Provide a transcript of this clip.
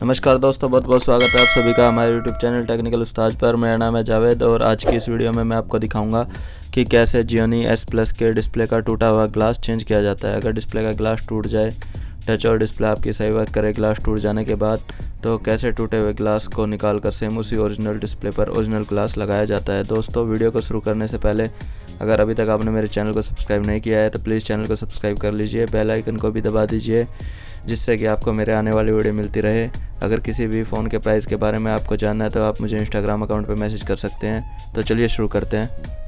नमस्कार दोस्तों, बहुत बहुत स्वागत है आप सभी का हमारे यूट्यूब चैनल टेक्निकल उस्ताज पर। मेरा नाम है जावेद और आज की इस वीडियो में मैं आपको दिखाऊंगा कि कैसे जियोनी एस प्लस के डिस्प्ले का टूटा हुआ ग्लास चेंज किया जाता है। अगर डिस्प्ले का ग्लास टूट जाए, टच और डिस्प्ले आपकी सही वर्क करे ग्लास टूट जाने के बाद, तो कैसे टूटे हुए ग्लास को निकाल कर सेम उसी ओरिजिनल डिस्प्ले पर ओरिजिनल ग्लास लगाया जाता है। दोस्तों, वीडियो को शुरू करने से पहले अगर अभी तक आपने मेरे चैनल को सब्सक्राइब नहीं किया है तो प्लीज़ चैनल को सब्सक्राइब कर लीजिए, बेल आइकन को भी दबा दीजिए जिससे कि आपको मेरे आने वाली वीडियो मिलती रहे। अगर किसी भी फ़ोन के प्राइस के बारे में आपको जानना है तो आप मुझे इंस्टाग्राम अकाउंट पर मैसेज कर सकते हैं। तो चलिए शुरू करते हैं।